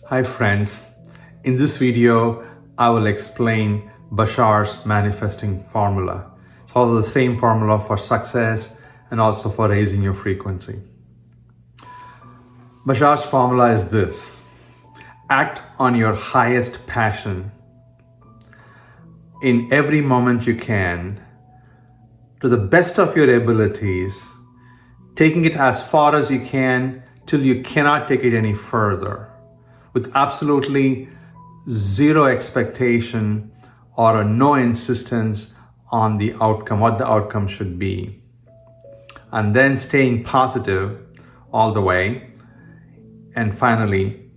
Hi friends, in this video I will explain Bashar's manifesting formula. It's also the same formula for success and also for raising your frequency. Bashar's formula is this: act on your highest passion in every moment you can, to the best of your abilities, taking it as far as you can till you cannot take it any further, with absolutely zero expectation or a no insistence on the outcome, what the outcome should be. And then staying positive all the way. And finally,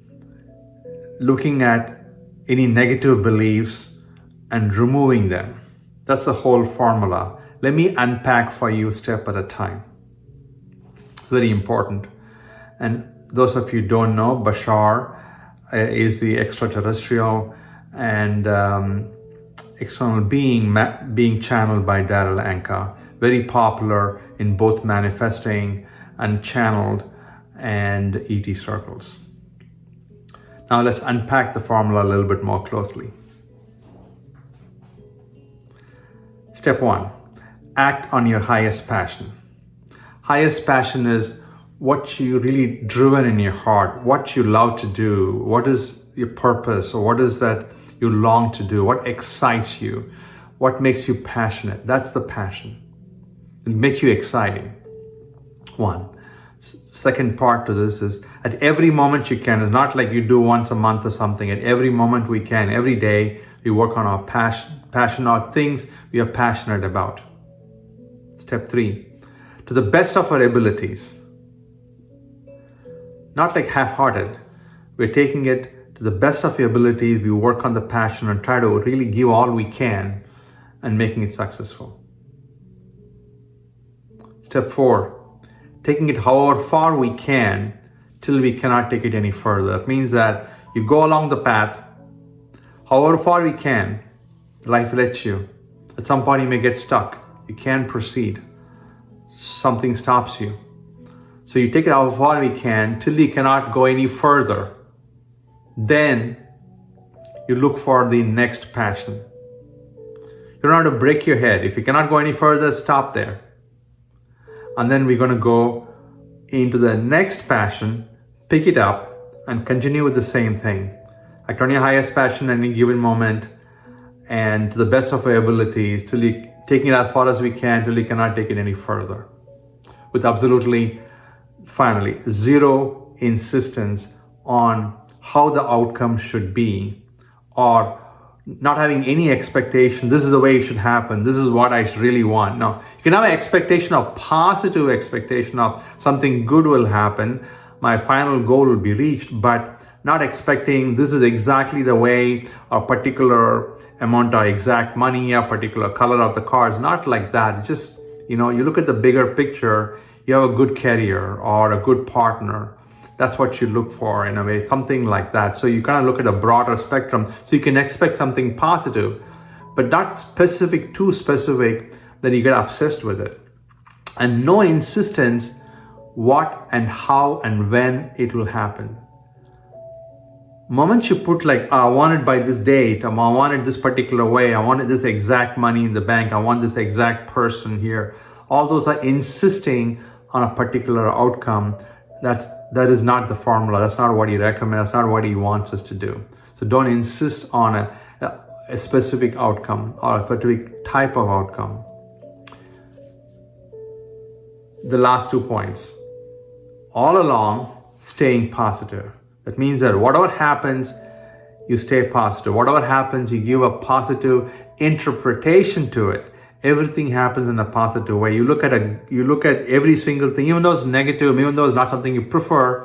looking at any negative beliefs and removing them. That's the whole formula. Let me unpack for you step at a time. Very important. And those of you who don't know, Bashar is the extraterrestrial and external being channeled by 𝐉𝐨𝐻𝐽𝐻. Very popular in both manifesting and channeled and ET circles. Now let's unpack the formula a little bit more closely. Step 1, act on your highest passion. Highest passion is what you really driven in your heart, what you love to do, what is your purpose, or what is that you long to do, what excites you, what makes you passionate. That's the passion. It makes you exciting. One. Second part to this is at every moment you can. It's not like you do once a month or something. At every moment we can, every day we work on our passion or things we are passionate about. Step 3, to the best of our abilities. Not like half-hearted. We're taking it to the best of your abilities. We work on the passion and try to really give all we can and making it successful. Step 4, taking it however far we can till we cannot take it any further. That means that you go along the path, however far we can, life lets you. At some point you may get stuck. You can't proceed. Something stops you. So you take it how far we can till you cannot go any further. Then you look for the next passion. You don't have to break your head. If you cannot go any further, stop there. And then we're going to go into the next passion, pick it up, and continue with the same thing. Act on your highest passion at any given moment and to the best of our abilities, till you taking it as far as we can, till you cannot take it any further. With absolutely, finally, zero insistence on how the outcome should be, or not having any expectation, this is the way it should happen, this is what I really want. No, you can have an expectation of positive expectation of something good will happen, my final goal will be reached, but not expecting this is exactly the way a particular amount of exact money, a particular color of the car. It's not like that. It's just, you look at the bigger picture, you have a good career or a good partner. That's what you look for in a way, something like that. So you kind of look at a broader spectrum. So you can expect something positive, but not specific, too specific that you get obsessed with it. And no insistence what and how and when it will happen. Moment you put like, I want it by this date, I want it this particular way, I wanted this exact money in the bank, I want this exact person here. All those are insisting on a particular outcome. That is not the formula. That's not what he recommends. That's not what he wants us to do. So don't insist on a specific outcome or a specific type of outcome. The last 2 points. All along, staying positive. That means that whatever happens, you stay positive. Whatever happens, you give a positive interpretation to it. Everything happens in a positive way. You look at every single thing, even though it's negative, even though it's not something you prefer,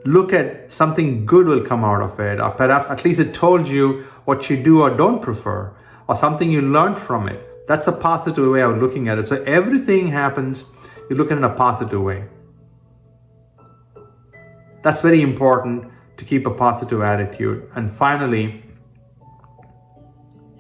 look at something good will come out of it, or perhaps at least it told you what you do or don't prefer, or something you learned from it. That's a positive way of looking at it. So everything happens, you look at it in a positive way. That's very important, to keep a positive attitude. And finally,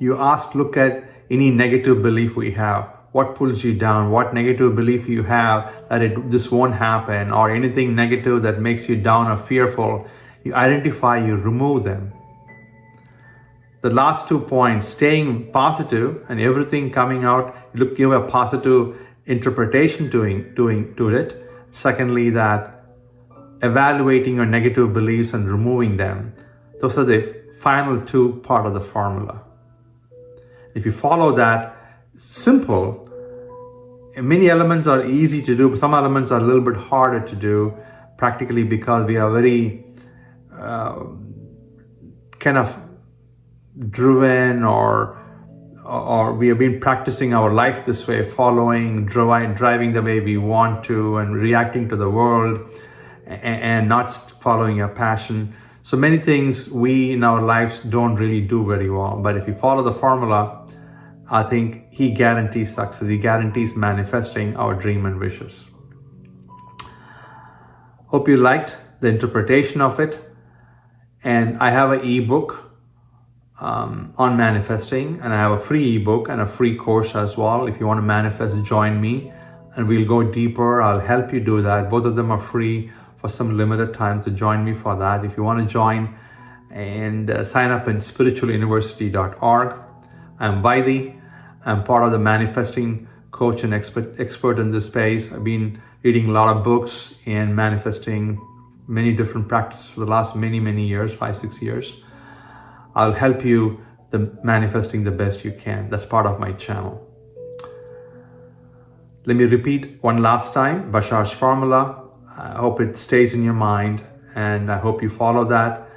look at any negative belief we have. What pulls you down? What negative belief you have that this won't happen, or anything negative that makes you down or fearful. You identify, you remove them. The last 2 points, staying positive and everything coming out, give a positive interpretation to it. Secondly, that evaluating your negative beliefs and removing them. Those are the final 2 part of the formula. If you follow that, simple, many elements are easy to do, but some elements are a little bit harder to do, practically because we are very kind of driven, or we have been practicing our life this way, driving the way we want to, and reacting to the world, and not following our passion. So many things we in our lives don't really do very well. But if you follow the formula, I think he guarantees success. He guarantees manifesting our dream and wishes. Hope you liked the interpretation of it. And I have an ebook on manifesting, and I have a free ebook and a free course as well. If you want to manifest, join me and we'll go deeper. I'll help you do that. Both of them are free for some limited time, to join me for that. If you want to join, and sign up in spiritualuniversity.org. I'm 𝐉𝐨𝐢𝐧. I'm part of the manifesting coach and expert in this space. I've been reading a lot of books and manifesting many different practices for the last many years, 5-6 years. I'll help you manifesting the best you can. That's part of my channel. Let me repeat one last time, Bashar's formula. I hope it stays in your mind, and I hope you follow that.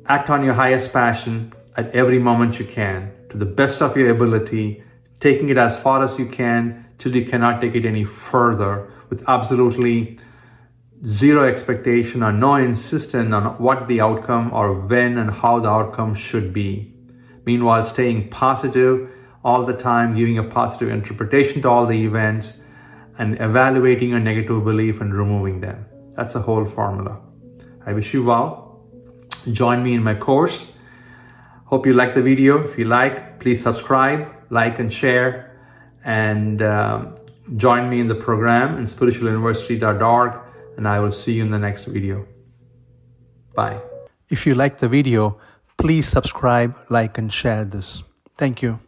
Act on your highest passion at every moment you can, to the best of your ability, taking it as far as you can till you cannot take it any further, with absolutely zero expectation or no insistence on what the outcome or when and how the outcome should be. Meanwhile, staying positive all the time, giving a positive interpretation to all the events, and evaluating a negative belief and removing them. That's the whole formula. I wish you well. Join me in my course. Hope you like the video. If you like, please subscribe, like, and share, and join me in the program in spiritualuniversity.org, and I will see you in the next video. Bye. If you like the video, please subscribe, like, and share this. Thank you.